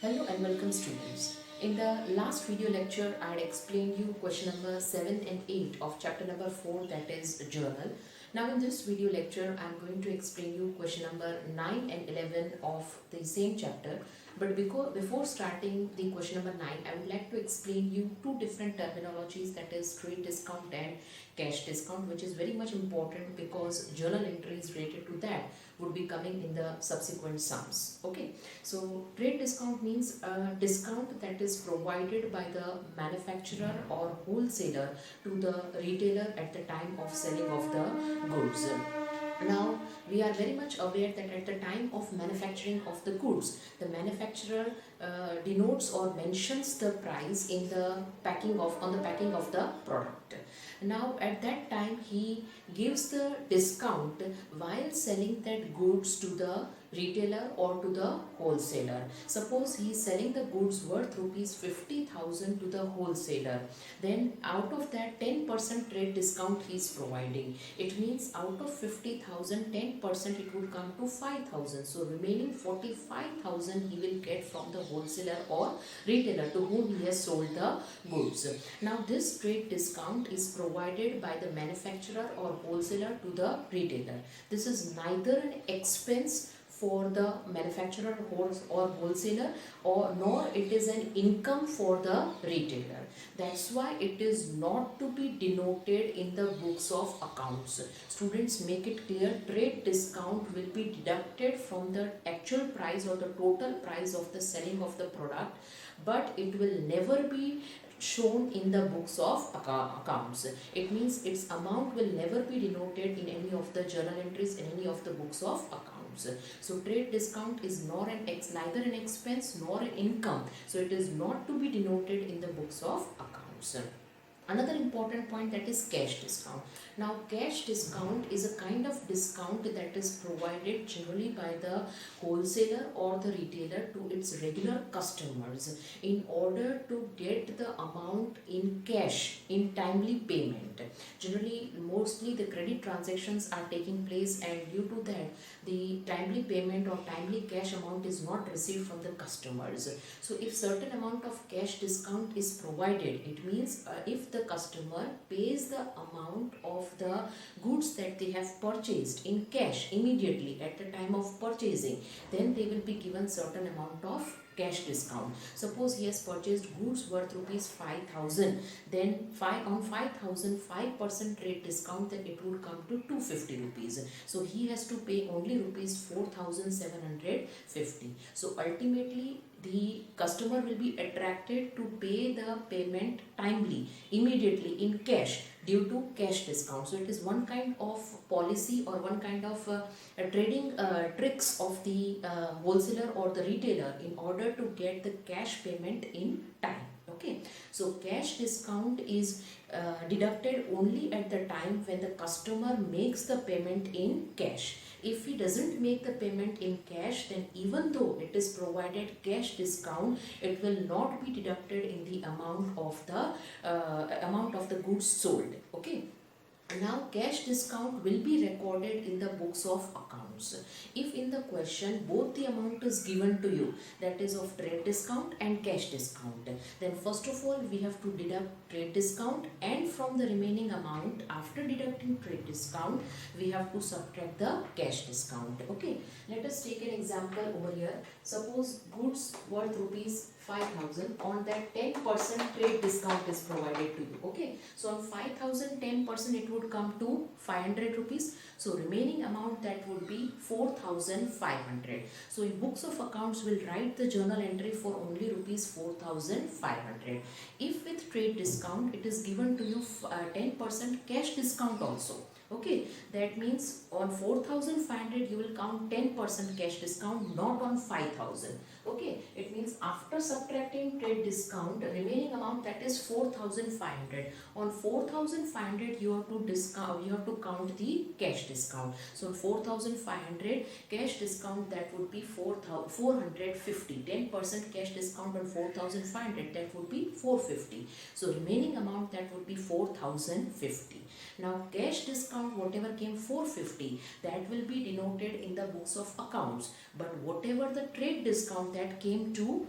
Hello and welcome students. In the last video lecture I had explained you question number 7 and 8 of chapter number 4, that is journal. Now in this video lecture I am going to explain you question number 9 and 11 of the same chapter. But before starting the question number 9, I would like to explain you two different terminologies, that is trade discount and cash discount, which is very much important because journal entries related to that would be coming in the subsequent sums. Okay, so trade discount means a discount that is provided by the manufacturer or wholesaler to the retailer at the time of selling of the goods. Now, we are very much aware that at the time of manufacturing of the goods, the manufacturer denotes or mentions the price in the packing of on the packing of the product. Now, at that time, he gives the discount while selling that goods to the retailer or to the wholesaler. Suppose he is selling the goods worth rupees 50,000 to the wholesaler. Then out of that 10% trade discount he is providing. It means out of 50,000, 10% it would come to 5,000. So remaining 45,000 he will get from the wholesaler or retailer to whom he has sold the goods. Now this trade discount is provided by the manufacturer or wholesaler to the retailer. This is neither an expense for the manufacturer or wholesaler nor it is an income for the retailer. That's why it is not to be denoted in the books of accounts. Students, make it clear, trade discount will be deducted from the actual price or the total price of the selling of the product, but it will never be shown in the books of accounts. It means its amount will never be denoted in any of the journal entries in any of the books of accounts. So trade discount is neither an expense nor an income. So it is not to be denoted in the books of accounts. Another important point, that is cash discount. Now cash discount is a kind of discount that is provided generally by the wholesaler or the retailer to its regular customers in order to get the amount in cash in timely payment. Generally, mostly the credit transactions are taking place, and due to that the timely payment or timely cash amount is not received from the customers. So if certain amount of cash discount is provided, it means if the customer pays the amount of the goods that they have purchased in cash immediately at the time of purchasing, then they will be given certain amount of cash discount. Suppose he has purchased goods worth rupees 5,000, then on 5,000, 5% trade discount, then it would come to 250 rupees. So he has to pay only rupees 4,750. So ultimately the customer will be attracted to pay the payment timely, immediately in cash due to cash discount. So it is one kind of policy or one kind of trading tricks of the wholesaler or the retailer in order to get the cash payment in time. Okay, so cash discount is deducted only at the time when the customer makes the payment in cash. If he doesn't make the payment in cash, then even though it is provided cash discount, it will not be deducted in the amount of the goods sold. Okay. Now cash discount will be recorded in the books of accounts. If in the question both the amount is given to you, that is of trade discount and cash discount, then first of all we have to deduct trade discount, and from the remaining amount after deducting trade discount we have to subtract the cash discount. Okay, let us take an example over here. Suppose goods worth rupees 5,000, on that 10% trade discount is provided to you. Okay, so on 5,000, 10% it would come to 500 rupees. So remaining amount, that would be 4,500. So in books of accounts will write the journal entry for only rupees 4,500. If with trade discount it is given to you 10% cash discount also. Okay, that means on 4,500 you will count 10% cash discount, not on 5,000. Okay, it means after subtracting trade discount, the remaining amount, that is 4,500. On 4,500 you have to count the cash discount. So 4,500 cash discount, that would be 450. 10% cash discount on 4,500, that would be 450. So remaining amount, that would be 4,050. Now cash discount, whatever came 450, that will be denoted in the books of accounts, but whatever the trade discount that came to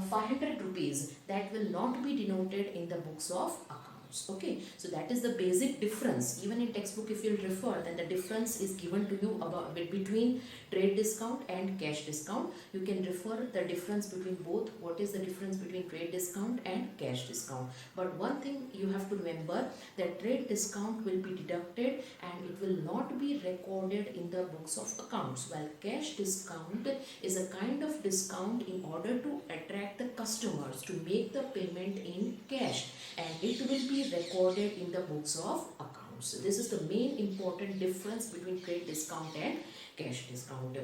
500 rupees, that will not be denoted in the books of accounts. Okay, so that is the basic difference. Even in textbook, if you'll refer, then the difference is given to you about between trade discount and cash discount. You can refer the difference between both. What is the difference between trade discount and cash discount? But one thing you have to remember, that trade discount will be deducted and it will not be recorded in the books of accounts, while cash discount is a kind of discount in order to attract the customers to make the payment in cash, and it will be recorded in the books of accounts. This is the main important difference between trade discount and cash discount.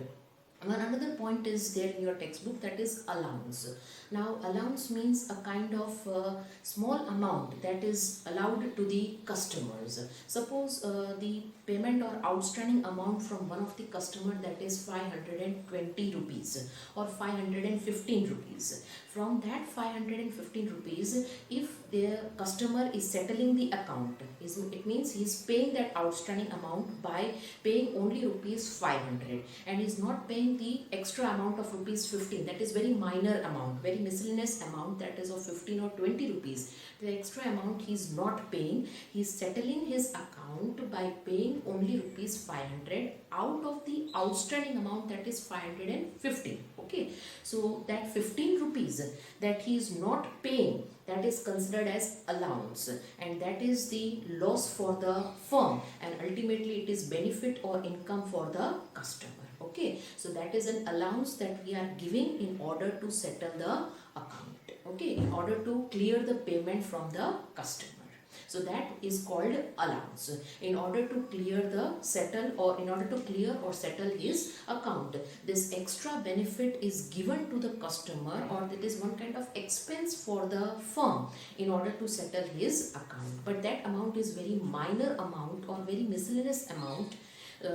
Another point is there in your textbook, that is allowance. Now allowance means a kind of small amount that is allowed to the customers. Suppose the payment or outstanding amount from one of the customer, that is 520 rupees or 515 rupees. From that 515 rupees, if the customer is settling the account, it means he is paying that outstanding amount by paying only rupees 500 and is not paying the extra amount of rupees 15, that is very minor amount, very miscellaneous amount, that is of 15 or 20 rupees. The extra amount he is not paying, he is settling his account by paying only rupees 500 out of the outstanding amount, that is 515. Okay, so that 15 rupees that he is not paying, that is considered as allowance, and that is the loss for the firm, and ultimately it is benefit or income for the customer. Okay, so that is an allowance that we are giving in order to settle the account. Okay, in order to clear the payment from the customer. So that is called allowance. In order to clear the settle, or in order to clear or settle his account, this extra benefit is given to the customer, or that is one kind of expense for the firm in order to settle his account. But that amount is very minor amount or very miscellaneous amount.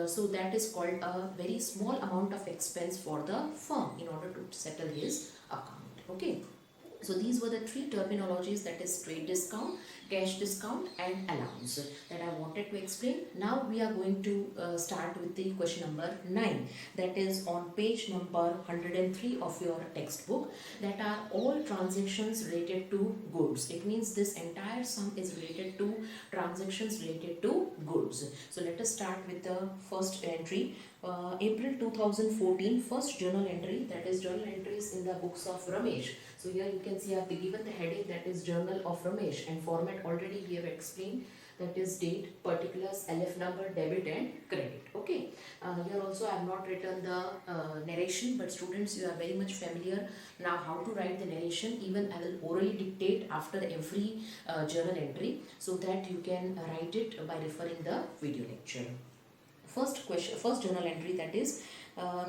So that is called a very small amount of expense for the firm in order to settle his account. Okay. So these were the three terminologies, that is trade discount, cash discount and allowance, that I wanted to explain. Now we are going to start with the question number 9, that is on page number 103 of your textbook, that are all transactions related to goods. It means this entire sum is related to transactions related to goods. So let us start with the first entry. April 2014, first journal entry, that is journal entries in the books of Ramesh. So here you can see I have given the heading, that is Journal of Ramesh, and format already we have explained, that is date, particulars, LF number, debit and credit. Okay. Here also I have not written the narration, but students, you are very much familiar now how to write the narration. Even I will orally dictate after every journal entry, so that you can write it by referring the video lecture. First question, first journal entry, that is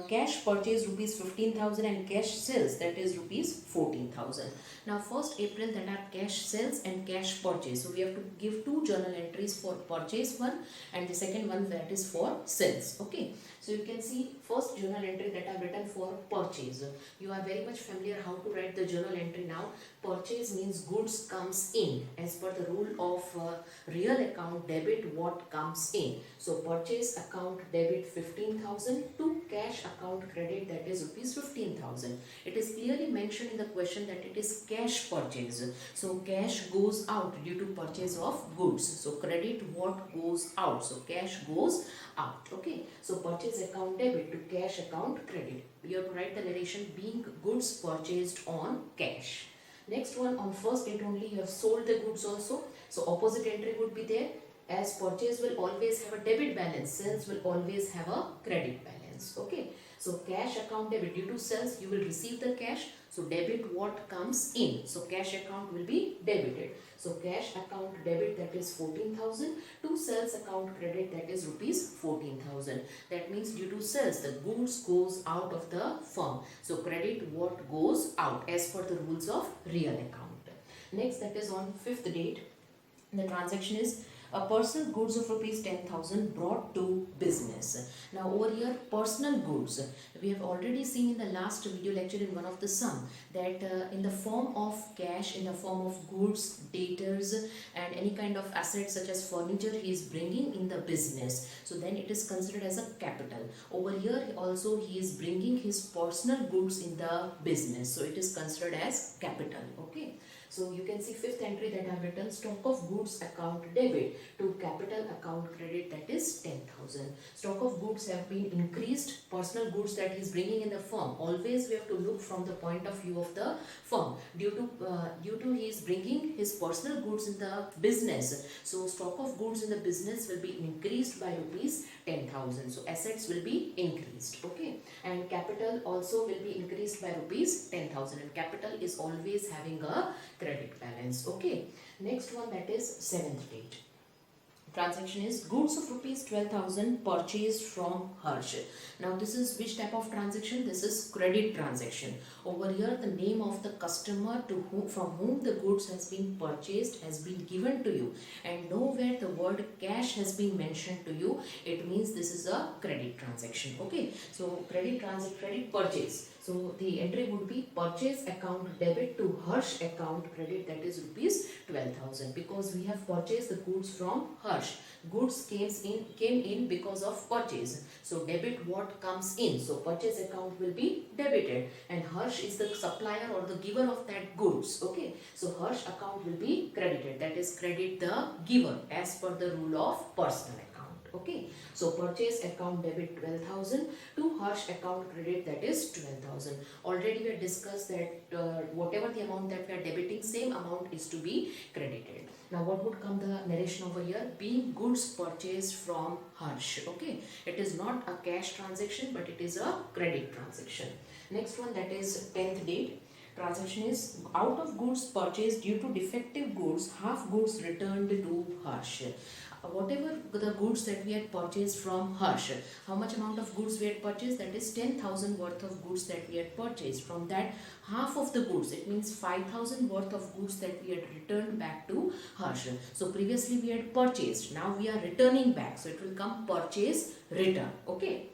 cash purchase rupees 15,000 and cash sales, that is rupees 14,000. Now 1st April, that are cash sales and cash purchase. So we have to give two journal entries for purchase one, and the second one that is for sales. Okay. So you can see first journal entry that I have written for purchase. You are very much familiar how to write the journal entry now. Purchase means goods comes in. As per the rule of real account debit, what comes in. So purchase account debit 15,000 to cash account credit, that is rupees 15,000. It is clearly mentioned in the question that it is cash purchase. So cash goes out due to purchase of goods. So credit what goes out. So cash goes out. Okay. So purchase account debit to cash account credit. You have to write the narration being goods purchased on cash. Next one, on first date only you have sold the goods also. So opposite entry would be there. As purchase will always have a debit balance, sales will always have a credit balance. Okay. So cash account debit, due to sales you will receive the cash. So debit what comes in. So cash account will be debited. So cash account debit, that is 14,000 to sales account credit, that is rupees 14,000. That means due to sales the goods goes out of the firm. So credit what goes out as per the rules of real account. Next, that is on 5th date. The transaction is a personal goods of rupees 10,000 brought to business. Now over here, personal goods, we have already seen in the last video lecture in one of the sum that in the form of cash, in the form of goods, debtors and any kind of assets such as furniture he is bringing in the business, so then it is considered as a capital. Over here also he is bringing his personal goods in the business, so it is considered as capital. Okay, so you can see fifth entry that I have written, stock of goods account debit to capital account credit, that is 10,000. Stock of goods have been increased, personal goods that he is bringing in the firm. Always we have to look from the point of view of the firm. Due to he is bringing his personal goods in the business, so stock of goods in the business will be increased by rupees 10,000. So assets will be increased. Okay, and capital also will be increased by rupees 10,000, and capital is always having a credit balance. Okay, next one, that is seventh date. Transaction is goods of rupees 12,000 purchased from Harsh. Now this is which type of transaction? This is credit transaction. Over here the name of the customer from whom the goods has been purchased has been given to you, and nowhere the word cash has been mentioned to you. It means this is a credit transaction. Okay, so credit purchase. So the entry would be purchase account debit to Harsh account credit, that is rupees 12,000, because we have purchased the goods from Harsh. Goods came in because of purchase. So debit what comes in. So purchase account will be debited, and Harsh is the supplier or the giver of that goods. Okay, so Harsh account will be credited, that is credit the giver as per the rule of personal account. Okay, so purchase account debit 12,000 to Harsh account credit, that is 12,000. Already we have discussed that whatever the amount that we are debiting, same amount is to be credited. Now what would come the narration over here? Being goods purchased from Harsh. Okay, it is not a cash transaction but it is a credit transaction. Next one, that is 10th date. Transaction is out of goods purchased due to defective goods, half goods returned to Harsh. Whatever the goods that we had purchased from Harsh, how much amount of goods we had purchased? That is 10,000 worth of goods that we had purchased. From that, half of the goods, it means 5,000 worth of goods that we had returned back to Harsh. So previously we had purchased, now we are returning back, so it will come purchase return. Okay,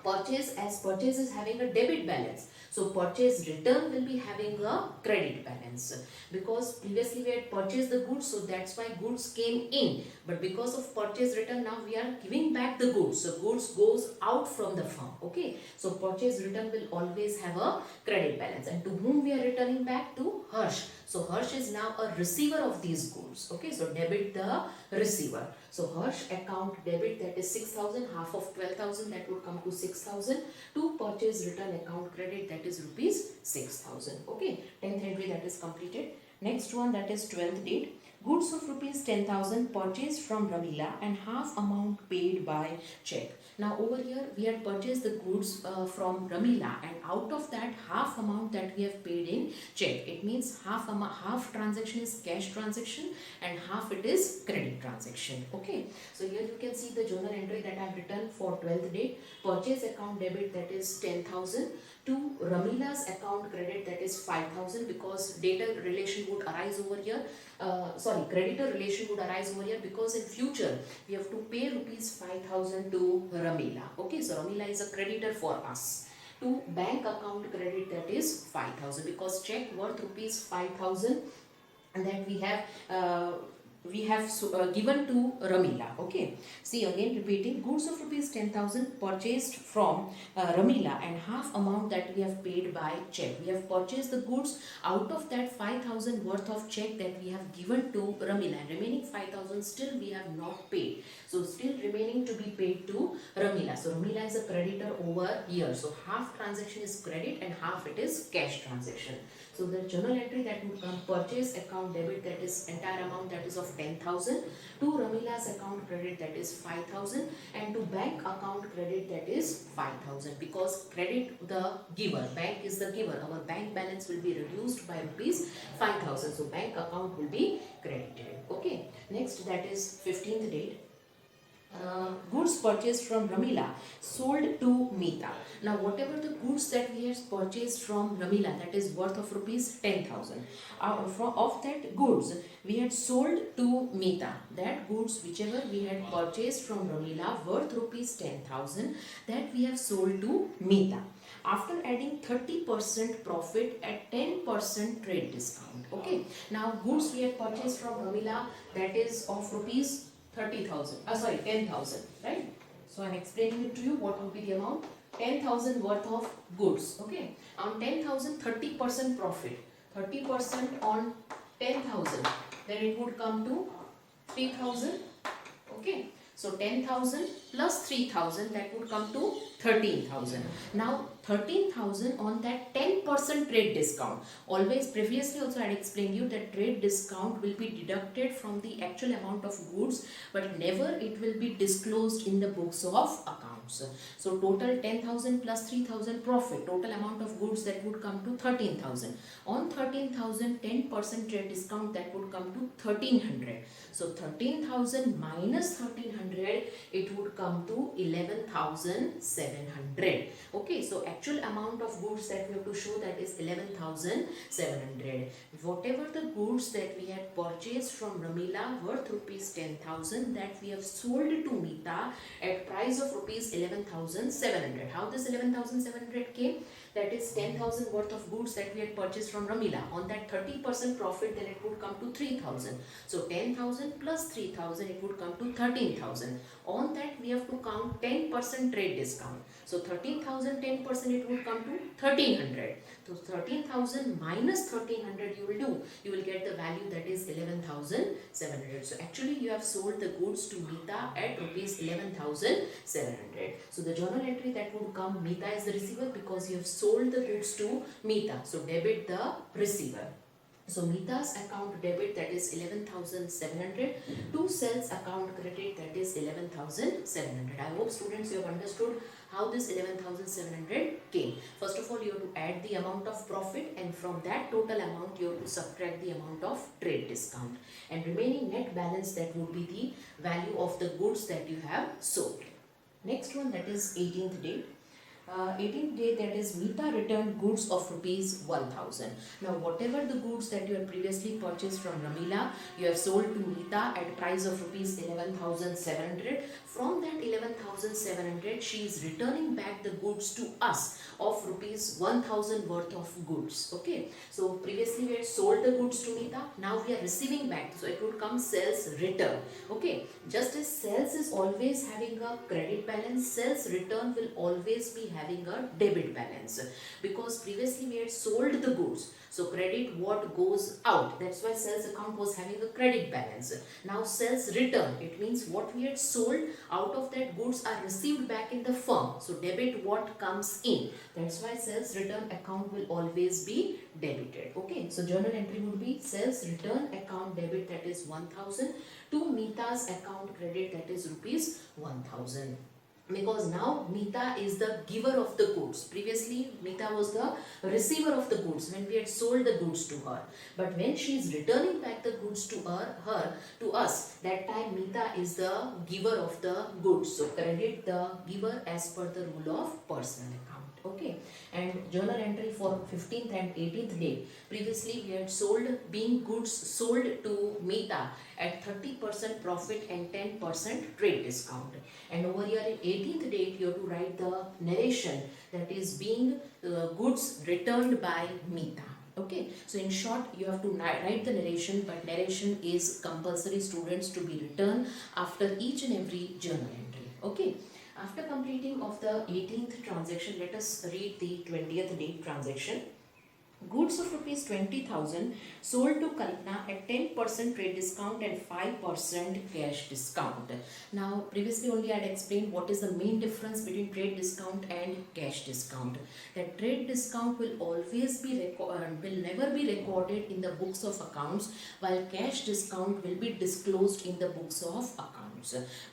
purchase, as purchase is having a debit balance, so purchase return will be having a credit balance, because previously we had purchased the goods, so that's why goods came in, but because of purchase return now we are giving back the goods, so goods goes out from the firm. Okay, so purchase return will always have a credit balance, and to whom we are returning back? To Harsh. So Harsh is now a receiver of these goods. Okay, so debit the receiver. So Harsh account debit, that is 6,000, half of 12,000, that would come to 6,000, to purchase return account credit, that is rupees 6,000. Okay, 10th entry that is completed. Next one, that is 12th date. Goods of rupees 10,000 purchased from Ramila and half amount paid by check. Now over here we had purchased the goods from Ramila, and out of that half amount that we have paid in check. It means half transaction is cash transaction and half it is credit transaction. Okay, so here you can see the journal entry that I have written for 12th date. Purchase account debit, that is 10,000, to Ramila's account credit, that is 5,000, because debtor relation would arise over here. Creditor relation would arise over here, because in future we have to pay rupees 5,000 to Ramila. Okay, so Ramila is a creditor for us. To bank account credit, that is 5,000, because check worth rupees 5,000 and that we have given to Ramila. Okay, see again repeating, goods of rupees 10,000 purchased from Ramila and half amount that we have paid by check. We have purchased the goods, out of that 5,000 worth of check that we have given to Ramila, and remaining 5,000 still we have not paid, so still remaining to be paid to Ramila. So Ramila is a creditor over here, so half transaction is credit and half it is cash transaction. So the journal entry that would come, purchase account debit, that is entire amount, that is of 10,000, to Ramila's account credit, that is 5,000, and to bank account credit, that is 5,000, because credit the giver, bank is the giver, our bank balance will be reduced by rupees 5,000, so bank account will be credited. Okay, next, that is 15th date. goods purchased from Ramila sold to Mita. Now whatever the goods that we had purchased from Ramila, that is worth of rupees 10,000, of that goods we had sold to Mita. That goods whichever we had purchased from Ramila worth rupees 10,000, that we have sold to Mita after adding 30% profit at 10% trade discount. Okay, now goods we had purchased from Ramila, that is of rupees 30,000, 10,000, right? So I'm explaining it to you what would be the amount. 10,000 worth of goods. Okay, on 10,000, 30% profit, 30% on 10,000, then it would come to 3,000. Okay, so 10,000 plus 3,000, that would come to 13,000. Now 13,000 on that 10% trade discount. Always, previously also I had explained you that trade discount will be deducted from the actual amount of goods, but never it will be disclosed in the books of accounts. So total 10,000 plus 3,000 profit, total amount of goods, that would come to 13,000. On 13,000, 10% trade discount, that would come to 1,300. So 13,000 minus 1,300, it would come to 11,700. Okay, so actual amount of goods that we have to show, that is 11,700. Whatever the goods that we had purchased from Ramila worth rupees 10,000, that we have sold to Mita at price of rupees 11,700. How this 11,700 came? That is 10,000 worth of goods that we had purchased from Ramila. On that 30% profit, then it would come to 3,000. So 10,000 plus 3,000, it would come to 13,000. On that we have to count 10% trade discount. So 13,000, 10%, it would come to 1,300. So 13,000 minus 1,300 you will do. You will get the value, that is 11,700. So actually you have sold the goods to Mita at rupees 11,700. So the journal entry that would come, Mita is the receiver because you have sold the goods to Mita. So debit the receiver. So Mita's account debit, that is 11,700, to sales account credit, that is 11,700. I hope students you have understood how this 11,700 came. First of all, you have to add the amount of profit, and from that total amount you have to subtract the amount of trade discount, and remaining net balance, that would be the value of the goods that you have sold. Next one, that is 18th date. 18th day, that is Mita returned goods of rupees 1,000. Now whatever the goods that you had previously purchased from Ramila, you have sold to Mita at price of rupees 11,700. From that 11,700, she is returning back the goods to us of rupees 1,000 worth of goods. Okay, so previously we had sold the goods to Mita, now we are receiving back, so it would come sales return. Okay, just as sales is always having a credit balance, sales return will always be having a debit balance, because previously we had sold the goods, so credit what goes out, that's why sales account was having a credit balance. Now sales return, it means what we had sold, out of that goods are received back in the firm, so debit what comes in, that's why sales return account will always be debited. Okay, so journal entry would be sales return account debit, that is 1,000, to Mita's account credit, that is rupees 1,000. Because now Mita is the giver of the goods. Previously Mita was the receiver of the goods when we had sold the goods to her. But when she is returning back the goods to to us, that time Mita is the giver of the goods. So credit the giver as per the rule of personal account. Okay, and journal entry for 15th and 18th day. Previously we had sold, being goods sold to Mita at 30% profit and 10% trade discount. And over here in 18th date you have to write the narration, that is being goods returned by Mita. Okay, so in short you have to write the narration, but narration is compulsory, students, to be written after each and every journal entry. Okay. After completing of the 18th transaction, let us read the 20th date transaction. Goods of rupees 20,000 sold to Kalpana at 10% trade discount and 5% cash discount. Now previously only I had explained what is the main difference between trade discount and cash discount. That trade discount will always be will never be recorded in the books of accounts, while cash discount will be disclosed in the books of accounts.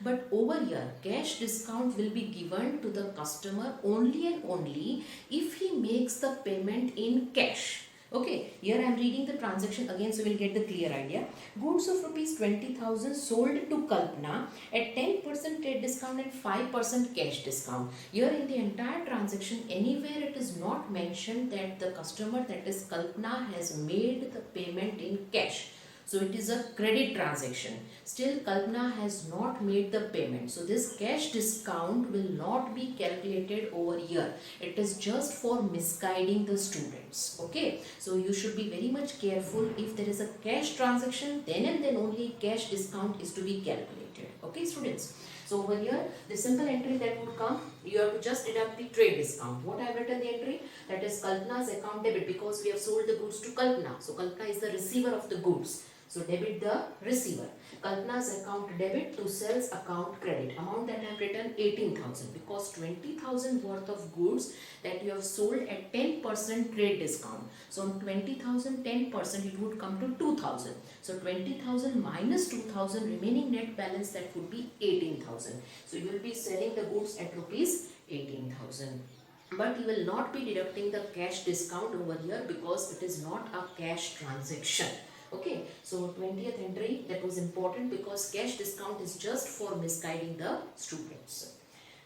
But over here cash discount will be given to the customer only and only if he makes the payment in cash. Okay, here I am reading the transaction again so we'll get the clear idea. Goods of rupees 20,000 sold to Kalpana at 10% trade discount and 5% cash discount. Here in the entire transaction, anywhere it is not mentioned that the customer, that is Kalpana, has made the payment in cash. So it is a credit transaction. Still Kalpana has not made the payment. So this cash discount will not be calculated over here. It is just for misguiding the students. Okay. So you should be very much careful. If there is a cash transaction, then and then only cash discount is to be calculated. Okay students. So over here, the simple entry that would come, you have to just deduct the trade discount. What I have written the entry? That is Kalpana's account debit, because we have sold the goods to Kalpana. So Kalpana is the receiver of the goods. So debit the receiver. Kalpana's account debit to sales account credit. Amount that I have written 18,000, because 20,000 worth of goods that you have sold at 10% trade discount. So on 20,000, 10% it would come to 2,000. So 20,000 minus 2,000, remaining net balance, that would be 18,000. So you will be selling the goods at rupees 18,000. But you will not be deducting the cash discount over here, because it is not a cash transaction. Okay, so 20th entry, that was important because cash discount is just for misguiding the students.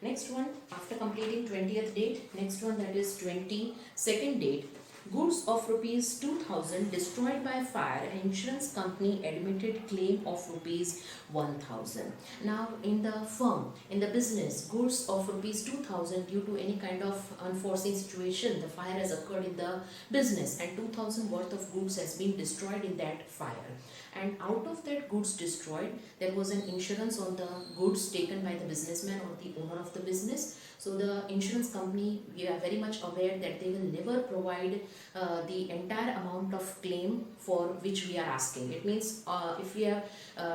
Next one, after completing 20th date, next one, that is 22nd date. Goods of rupees 2,000 destroyed by fire, and insurance company admitted claim of rupees 1,000. Now in the firm, in the business, goods of rupees 2,000, due to any kind of unforeseen situation, the fire has occurred in the business and 2,000 worth of goods has been destroyed in that fire. And out of that goods destroyed, there was an insurance on the goods taken by the businessman or the owner of the business. So the insurance company, we are very much aware that they will never provide the entire amount of claim for which we are asking. It means if we have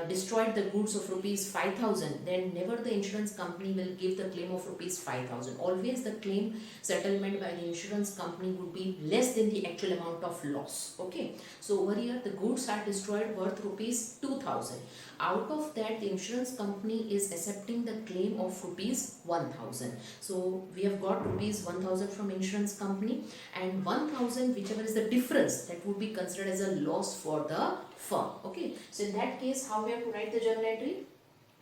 destroyed the goods of rupees 5,000, then never the insurance company will give the claim of rupees 5,000. Always the claim settlement by the insurance company would be less than the actual amount of loss. Okay, so over here the goods are destroyed worth rupees 2,000. Out of that, the insurance company is accepting the claim of rupees 1,000. So we have got rupees 1,000 from insurance company, and 1,000, whichever is the difference, that would be considered as a loss for the firm. Okay, so in that case, how we have to write the journal entry?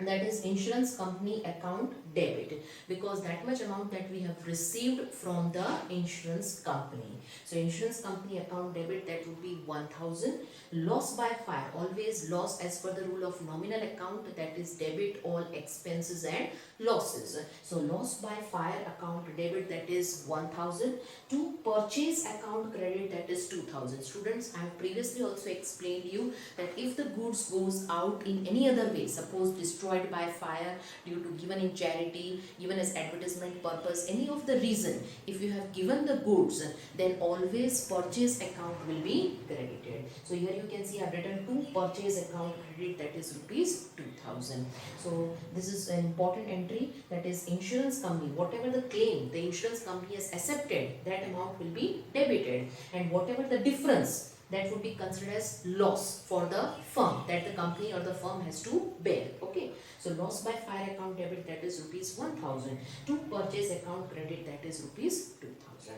That is insurance company account debit, because that much amount that we have received from the insurance company. So insurance company account debit, that would be 1,000. Loss by fire, always loss as per the rule of nominal account, that is debit all expenses and losses. So loss by fire account debit, that is 1,000. To purchase account credit, that is 2,000. Students, I have previously also explained you that if the goods goes out in any other way, suppose destroyed by fire, due to given in charity, given as advertisement purpose, any of the reason, if you have given the goods, then always purchase account will be credited. So here you can see I have written to purchase account credit, that is rupees 2,000. So this is an important entry, that is insurance company, whatever the claim the insurance company has accepted, that amount will be debited, and whatever the difference, that would be considered as loss for the firm, that the company or the firm has to bear. Okay, so loss by fire account debit, that is rupees 1,000. To purchase account credit, that is rupees 2,000.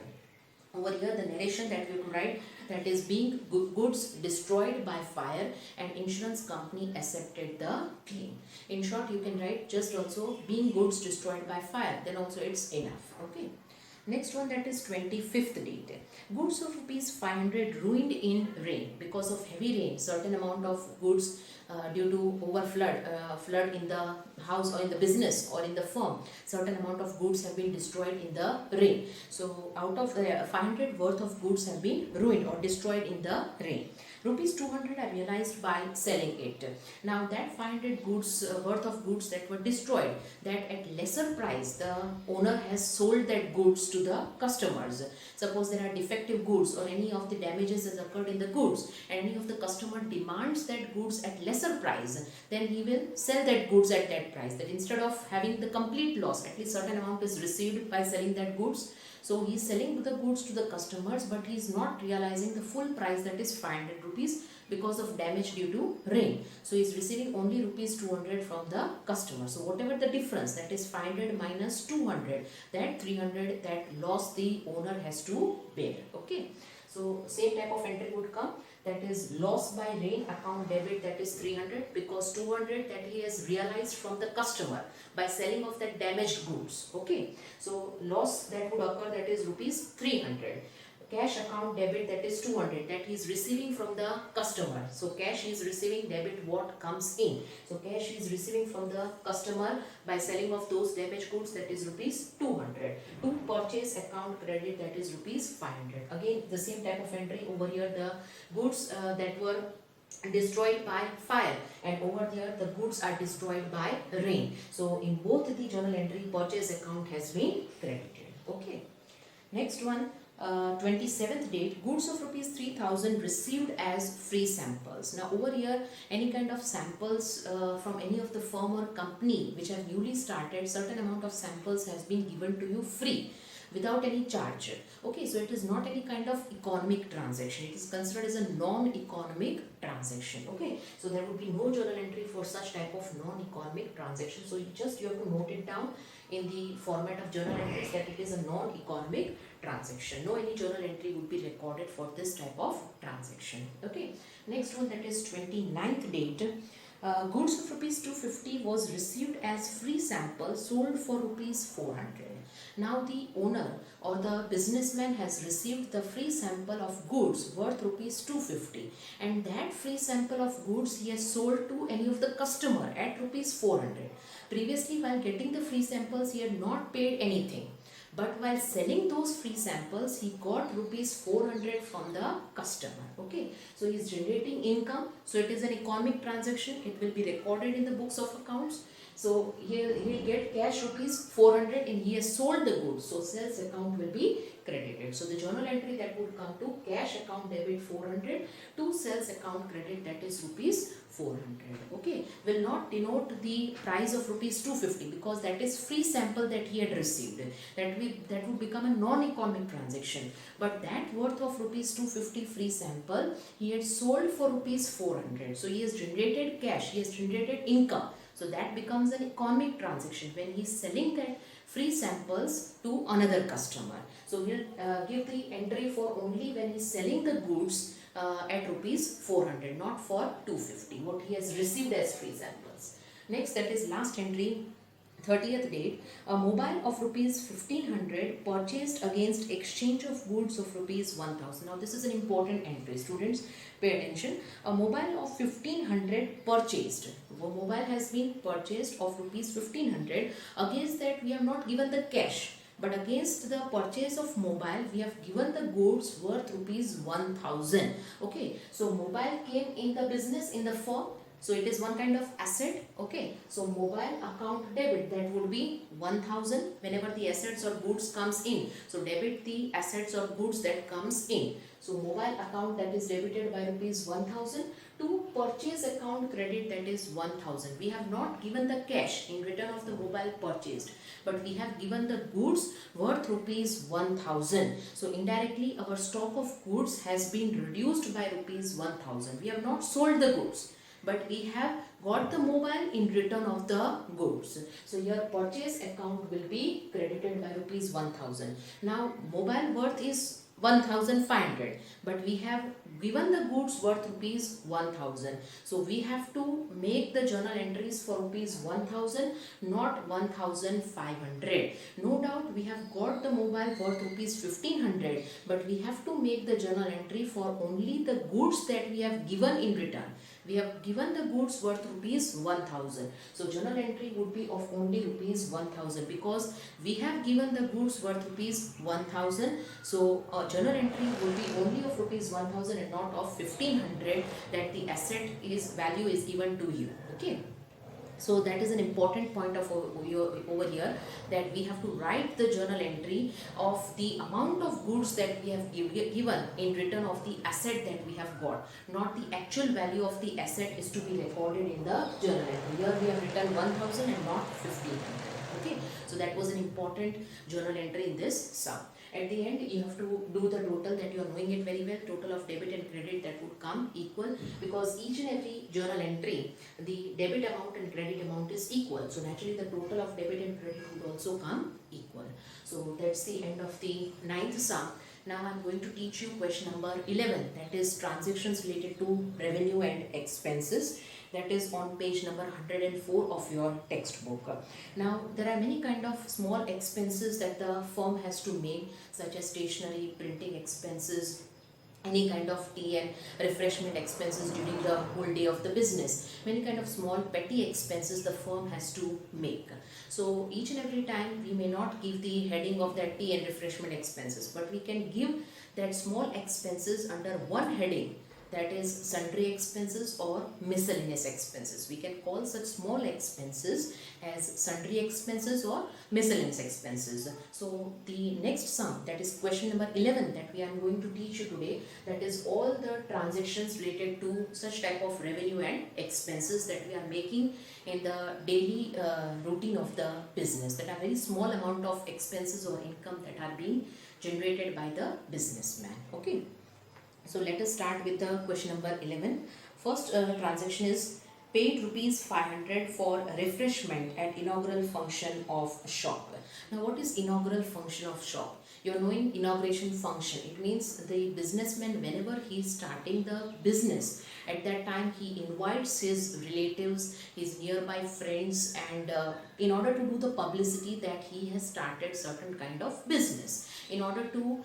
Over here the narration that we have to write, that is being goods destroyed by fire and insurance company accepted the claim. In short, you can write just also being goods destroyed by fire, then also it's enough. Okay. Next one, that is 25th date. Goods of rupees 500 ruined in rain. Because of heavy rain, certain amount of goods due to flood in the house or in the business or in the firm, certain amount of goods have been destroyed in the rain. So out of the 500 worth of goods have been ruined or destroyed in the rain. Rupees 200 are realized by selling it. Now that 500 goods worth of goods that were destroyed, that at lesser price the owner has sold that goods to the customers. Suppose there are defective goods or any of the damages has occurred in the goods, and any of the customer demands that goods at lesser price, then he will sell that goods at that price. That instead of having the complete loss, at least certain amount is received by selling that goods. So he is selling the goods to the customers, but he is not realizing the full price, that is 500 rupees, because of damage due to rain. So he is receiving only rupees 200 from the customer. So whatever the difference, that is 500 minus 200, that 300, that loss the owner has to bear. Okay. So same type of entry would come, that is loss by rain account debit, that is 300, because 200 that he has realized from the customer by selling of the damaged goods. Okay, so loss that would occur, that is rupees 300. Cash account debit, that is 200, that he is receiving from the customer. So cash is receiving, debit what comes in. So cash is receiving from the customer by selling of those damaged goods, that is rupees 200. To purchase account credit, that is rupees 500. Again the same type of entry. Over here the goods that were destroyed by fire, and over there the goods are destroyed by rain. So in both the journal entry, purchase account has been credited. Okay, next one. 27th date, goods of rupees 3000 received as free samples. Now over here, any kind of samples from any of the firm or company which have newly started, certain amount of samples has been given to you free without any charge. Okay, so it is not any kind of economic transaction. It is considered as a non-economic transaction. Okay, so there would be no journal entry for such type of non-economic transaction. So you have to note it down in the format of journal entries that it is a non-economic transaction. No any journal entry would be recorded for this type of transaction. Okay, next one, that is 29th date. Goods of rupees 250 was received as free sample, sold for rupees 400. Now the owner or the businessman has received the free sample of goods worth rupees 250, and that free sample of goods he has sold to any of the customer at rupees 400. Previously, while getting the free samples, he had not paid anything. But while selling those free samples, he got rupees 400 from the customer. Okay, so he is generating income. So it is an economic transaction. It will be recorded in the books of accounts. So he'll get cash rupees 400 and he has sold the goods. So sales account will be credited. So the journal entry that would come to cash account debit 400 to sales account credit, that is rupees 400. Okay, will not denote the price of rupees 250 because that is free sample that he had received. That would become a non-economic transaction. But that worth of rupees 250 free sample he had sold for rupees 400. So he has generated cash, he has generated income. So that becomes an economic transaction when he is selling that free samples to another customer. So he'll give the entry for only when he is selling the goods at rupees 400, not for 250, what he has received as free samples. Next, that is last entry, 30th date, a mobile of rupees 1500 purchased against exchange of goods of rupees 1000. Now this is an important entry, students, pay attention. A mobile of 1500 purchased. A mobile has been purchased of rupees 1500. Against that we have not given the cash, but against the purchase of mobile we have given the goods worth rupees 1000. Okay, so mobile came in the business, in the firm. So it is one kind of asset. Okay, so mobile account debit, that would be 1000 whenever the assets or goods comes in. So debit the assets or goods that comes in. So mobile account, that is debited by rupees 1000 to purchase account credit, that is 1000. We have not given the cash in return of the mobile purchased, but we have given the goods worth rupees 1000. So indirectly our stock of goods has been reduced by rupees 1000. We have not sold the goods, but we have got the mobile in return of the goods. So your purchase account will be credited by rupees 1000. Now mobile worth is 1500, but we have given the goods worth rupees 1000. So we have to make the journal entries for rupees 1000, not 1500. No doubt we have got the mobile worth rupees 1500, but we have to make the journal entry for only the goods that we have given in return. We have given the goods worth rupees 1000. So journal entry would be of only rupees 1000 because we have given the goods worth rupees 1000. So journal entry would be only of rupees 1000 and not of 1500 that the asset is value is given to you. Okay. So that is an important point of over here, that we have to write the journal entry of the amount of goods that we have given in return of the asset that we have got. Not the actual value of the asset is to be recorded in the journal entry. Here we have written 1000 and not 1500. Okay, so that was an important journal entry in this sum. At the end, you have to do the total that you are knowing it very well. Total of debit and credit, that would come equal, because each and every journal entry, the debit amount and credit amount is equal. So naturally the total of debit and credit would also come equal. So that's the end of the ninth sum. Now I'm going to teach you question number 11, that is transactions related to revenue and expenses. That is on page number 104 of your textbook. Now there are many kind of small expenses that the firm has to make, such as stationery, printing expenses, any kind of tea and refreshment expenses during the whole day of the business. Many kind of small petty expenses the firm has to make. So each and every time we may not give the heading of that tea and refreshment expenses, but we can give that small expenses under one heading, that is sundry expenses or miscellaneous expenses. We can call such small expenses as sundry expenses or miscellaneous expenses. So the next sum, that is question number 11 that we are going to teach you today, that is all the transactions related to such type of revenue and expenses that we are making in the daily routine of the business, that are very small amount of expenses or income that are being generated by the businessman. Okay. So let us start with the question number 11. First transaction is paid rupees 500 for refreshment at inaugural function of shop. Now what is inaugural function of shop? You are knowing inauguration function. It means the businessman, whenever he is starting the business, at that time he invites his relatives, his nearby friends, and in order to do the publicity that he has started certain kind of business, in order to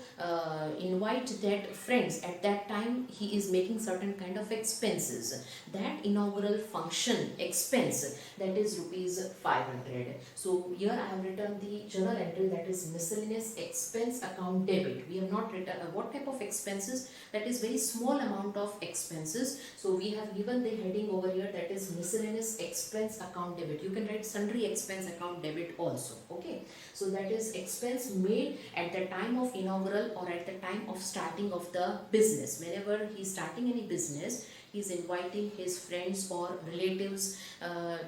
invite that friends, at that time he is making certain kind of expenses. That inaugural function expense, that is rupees 500. So here I have written the journal entry, that is miscellaneous expense account debit. We have not written what type of expenses, that is very small amount of expenses. So we have given the heading over here, that is miscellaneous expense account debit. You can write sundry expense account debit also. Okay. So that is expense made at the time of inaugural or at the time of starting of the business. Whenever he is starting any business, he is inviting his friends or relatives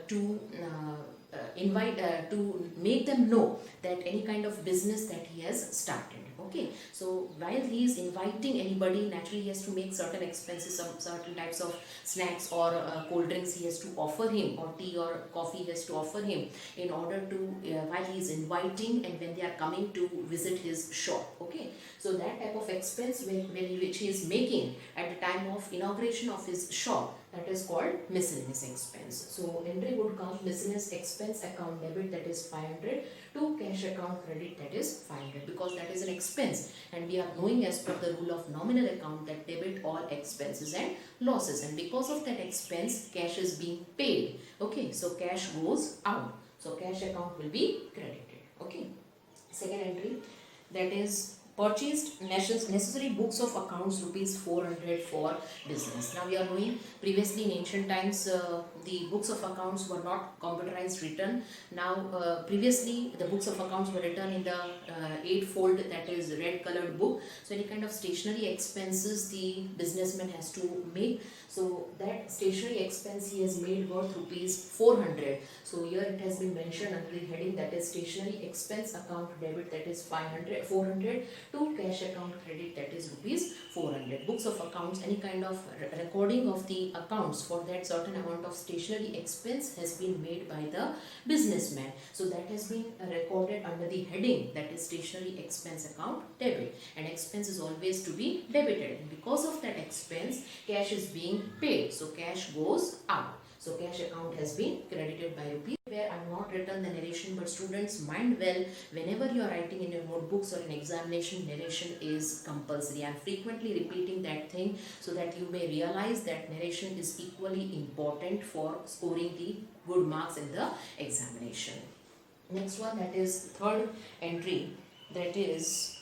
to make them know that any kind of business that he has started. Okay, so while he is inviting anybody, naturally he has to make certain expenses, some certain types of snacks or cold drinks he has to offer him, or tea or coffee he has to offer him, in order to while he is inviting and when they are coming to visit his shop. Okay, so that type of expense which he is making at the time of inauguration of his shop, that is called miscellaneous expense. So entry would come miscellaneous expense account debit, that is 500, to cash account credit, that is 500, because that is an expense, and we are knowing as per the rule of nominal account that debit all expenses and losses, and because of that expense cash is being paid. Okay, so cash goes out, so cash account will be credited. Okay, second entry, that is purchased necessary books of accounts rupees 400 for business. Now we are knowing previously in ancient times the books of accounts were not computerized written. Now previously the books of accounts were written in the eightfold, that is red colored book. So any kind of stationery expenses the businessman has to make, so that stationery expense he has made worth rupees 400. So here it has been mentioned under the heading, that is stationery expense account debit, that is 400, to cash account credit, that is rupees 400. Books of accounts, any kind of recording of the accounts for that certain amount of stationery expense has been made by the businessman. So that has been recorded under the heading, that is stationery expense account debit, and expense is always to be debited, and because of that expense cash is being paid, so cash goes out. So cash account has been credited by rupees. Where I have not written the narration, but students mind well, whenever you are writing in your notebooks or in examination, narration is compulsory. I am frequently repeating that thing so that you may realize that narration is equally important for scoring the good marks in the examination. Next one, that is third entry, that is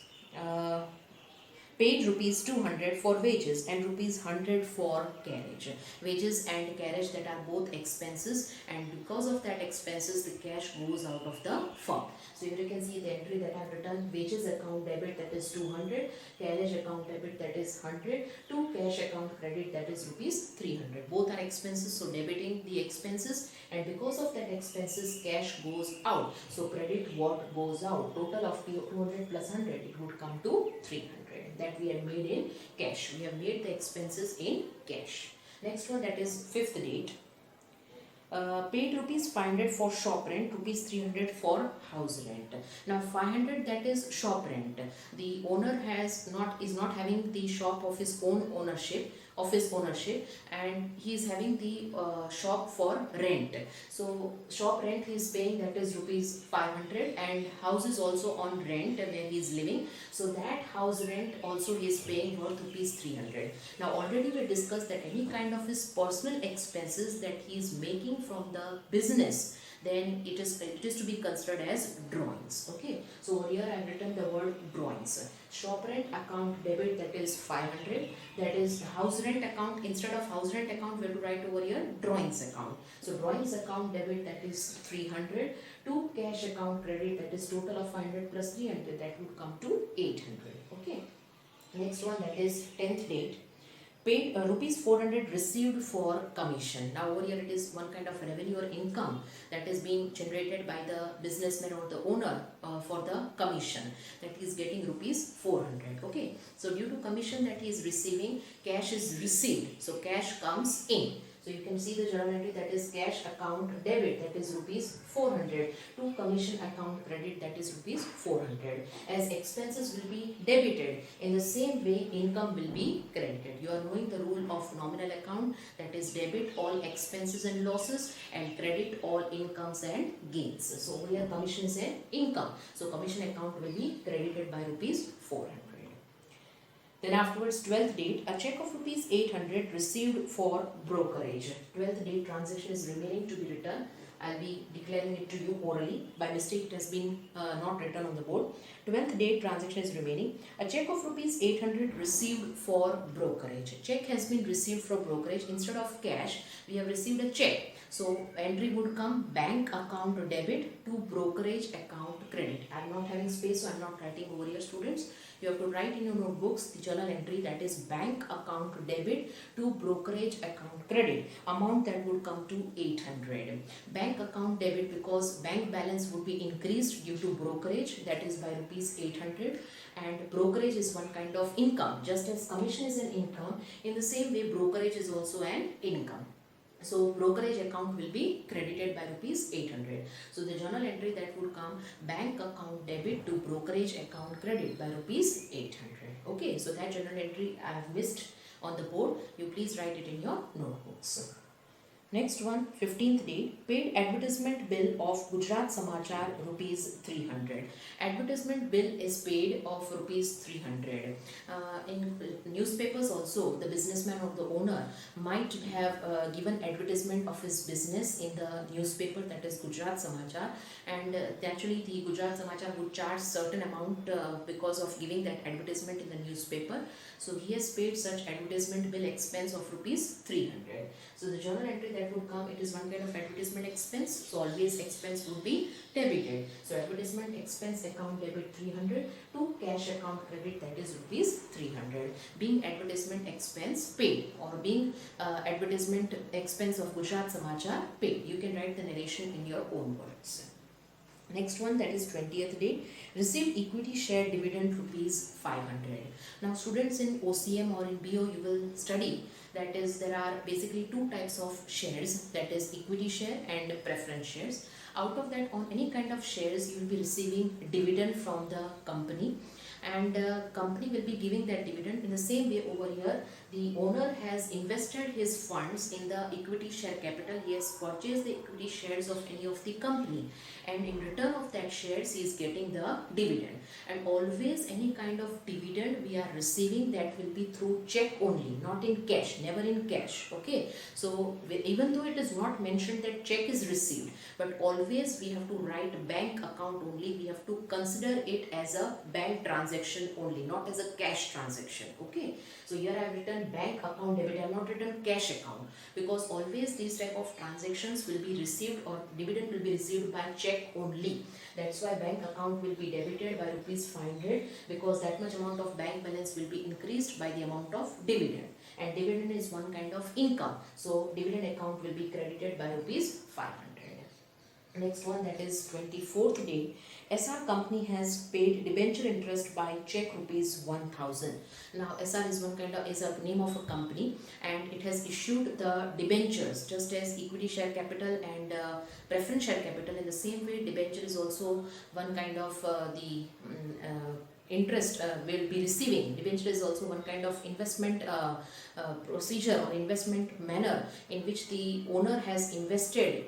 paid rupees 200 for wages and rupees 100 for carriage. Wages and carriage, that are both expenses, and because of that expenses the cash goes out of the firm. So here you can see the entry that I have written, wages account debit, that is 200, carriage account debit, that is 100, to cash account credit, that is rupees 300. Both are expenses, so debiting the expenses, and because of that expenses cash goes out. So credit what goes out, total of 200 plus 100, it would come to 300. That we have made in cash. We have made the expenses in cash. Next one, that is fifth date. paid rupees 500 for shop rent, rupees 300 for house rent. Now 500, that is shop rent. The owner is not having the shop of his own ownership, and he is having the shop for rent. So shop rent he is paying, that is rupees 500, and house is also on rent where he is living, so that house rent also he is paying worth rupees 300. Now already we discussed that any kind of his personal expenses that he is making from the business, then it is to be considered as drawings. Okay, so over here I have written the word drawings. Shop rent account debit, that is 500, that is house rent account. Instead of house rent account we have to write over here drawings account. So drawings account debit, that is 300, to cash account credit, that is total of 500 plus 300, that would come to 800. Okay, next one, that is 10th date. Paid rupees 400 received for commission. Now over here it is one kind of revenue or income that is being generated by the businessman or the owner for the commission, that he is getting rupees 400. Okay, so due to commission that he is receiving, cash is received, so cash comes in. So you can see the journal entry, that is cash account debit, that is rupees 400, to commission account credit, that is rupees 400. As expenses will be debited, in the same way income will be credited. You are knowing the rule of nominal account, that is debit all expenses and losses and credit all incomes and gains. So over here commission is an income, so commission account will be credited by rupees 400. Then afterwards, 12th date, a check of rupees 800 received for brokerage. 12th date transaction is remaining to be written. I'll be declaring it to you orally. By mistake it has been not written on the board. 12th date transaction is remaining. A check of rupees 800 received for brokerage. Check has been received for brokerage. Instead of cash, we have received a check. So entry would come bank account debit to brokerage account credit. I am not having space, so I am not writing over here, students. You have to write in your notebooks the journal entry, that is bank account debit to brokerage account credit. Amount that would come to 800. Bank account debit because bank balance would be increased due to brokerage, that is by rupees 800, and brokerage is one kind of income. Just as commission is an income, in the same way brokerage is also an income. So brokerage account will be credited by rupees 800. So the journal entry that would come, bank account debit to brokerage account credit by rupees 800. Okay, so that journal entry I have missed on the board. You please write it in your notebooks. Next one, 15th date, paid advertisement bill of Gujarat Samachar rupees 300. Advertisement bill is paid of rupees 300. In newspapers also, the businessman or the owner might have given advertisement of his business in the newspaper, that is Gujarat Samachar, and actually the Gujarat Samachar would charge certain amount because of giving that advertisement in the newspaper. So he has paid such advertisement bill expense of rupees 300. So the journal entry that would come, it is one kind of advertisement expense, so always expense would be debited. So advertisement expense account debit 300 to cash account credit, that is rupees 300. Being advertisement expense paid, or being advertisement expense of Gujarat Samachar paid. You can write the narration in your own words. Next one, that is 20th date, received equity share dividend rupees 500. Now students, in OCM or in BO you will study that is there are basically two types of shares, that is equity share and preference shares. Out of that, on any kind of shares you will be receiving dividend from the company, and company will be giving that dividend. In the same way over here, the owner has invested his funds in the equity share capital. He has purchased the equity shares of any of the company, and in return of that shares he is getting the dividend. And always any kind of dividend we are receiving, that will be through check only, not in cash, never in cash. Okay, so even though it is not mentioned that check is received, but always we have to write bank account only. We have to consider it as a bank transaction only, not as a cash transaction. Okay, so here I have written bank account debit. I have not written cash account, because always these type of transactions will be received, or dividend will be received by check only. That's why bank account will be debited by rupees 500, because that much amount of bank balance will be increased by the amount of dividend, and dividend is one kind of income. So dividend account will be credited by rupees 500. Next one, that is 24th date. SR company has paid debenture interest by check rupees 1000. Now SR is one kind of is a name of a company, and it has issued the debentures just as equity share capital and preference share capital. In the same way, debenture is also one kind of the interest will be receiving. Debenture is also one kind of investment procedure or investment manner in which the owner has invested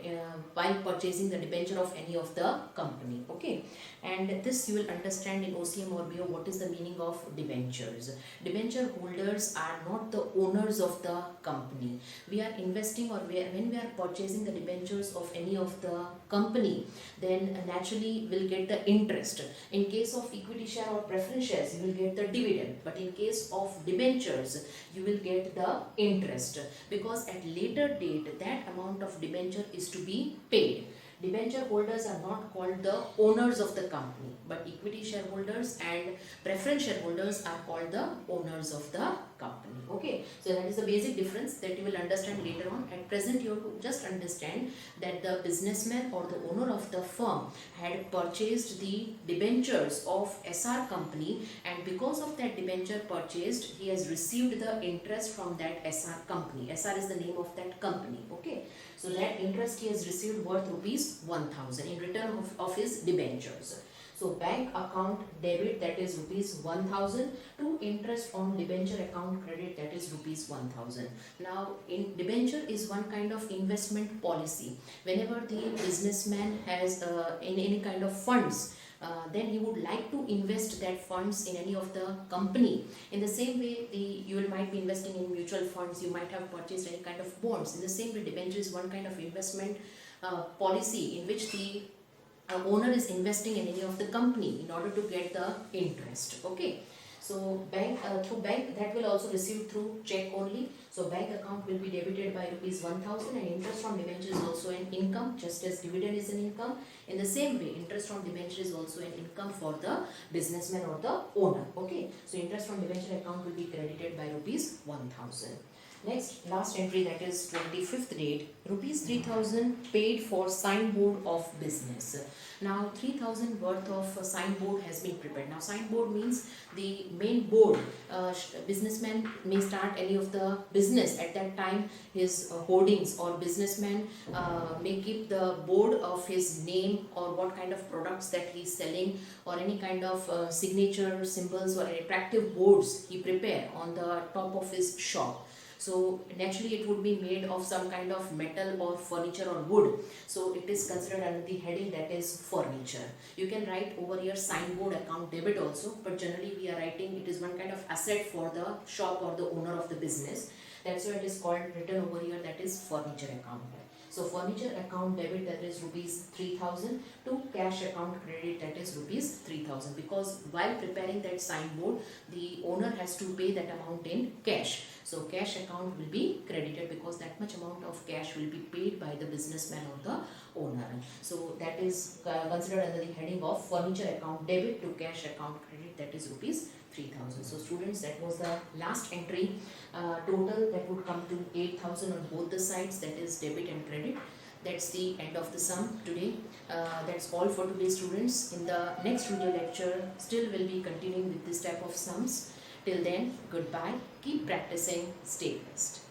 while purchasing the debenture of any of the company. Okay, and this you will understand in OCM or BO what is the meaning of debentures. Debenture holders are not the owners of the company. We are investing, or when we are purchasing the debentures of any of the company, then naturally we'll get the interest. In case of equity share or preference shares, you will get the dividend, but in case of debentures, you will get the interest, because at later date that amount of debenture is to be paid. Debenture holders are not called the owners of the company, but equity shareholders and preference shareholders are called the owners of the company. Okay, so that is the basic difference that you will understand later on. At present, you have to just understand that the businessman or the owner of the firm had purchased the debentures of SR company, and because of that debenture purchased, he has received the interest from that SR company. SR is the name of that company. Okay, so that interest he has received worth rupees 1000 in return of his debentures. So bank account debit, that is rupees 1000, to interest on debenture account credit, that is rupees 1000. Now in debenture is one kind of investment policy. Whenever the businessman has in any kind of funds, then he would like to invest that funds in any of the company. In the same way, you might be investing in mutual funds, you might have purchased any kind of bonds. In the same way, debenture is one kind of investment policy in which the owner is investing in any of the company in order to get the interest. Okay, so bank through bank, that will also receive through check only. So bank account will be debited by rupees 1000, and interest from debenture is also an income, just as dividend is an income. In the same way, interest from debenture is also an income for the businessman or the owner. Okay, so interest from debenture account will be credited by rupees 1000. Next, last entry, that is 25th date, rupees 3000 paid for signboard of business. Now 3000 worth of signboard has been prepared. Now signboard means the main board. Businessman may start any of the business at that time, his hoardings, or businessman may keep the board of his name or what kind of products that he is selling, or any kind of signature symbols or attractive boards he prepare on the top of his shop. So naturally it would be made of some kind of metal or furniture or wood. So it is considered under the heading that is furniture. You can write over here signboard account debit also, but generally we are writing it is one kind of asset for the shop or the owner of the business. That's why it is called, written over here, that is furniture account. So furniture account debit, that is rupees 3000, to cash account credit, that is rupees 3000, because while preparing that signboard, the owner has to pay that amount in cash. So cash account will be credited because that much amount of cash will be paid by the businessman or the owner. So that is considered under the heading of furniture account debit to cash account credit, that is rupees 3000. So students, that was the last entry. Total that would come to 8000 on both the sides, that is debit and credit. That's the end of the sum today. That's all for today, students. In the next video lecture, still will be continuing with this type of sums. Till then, goodbye. Keep practicing. Stay blessed.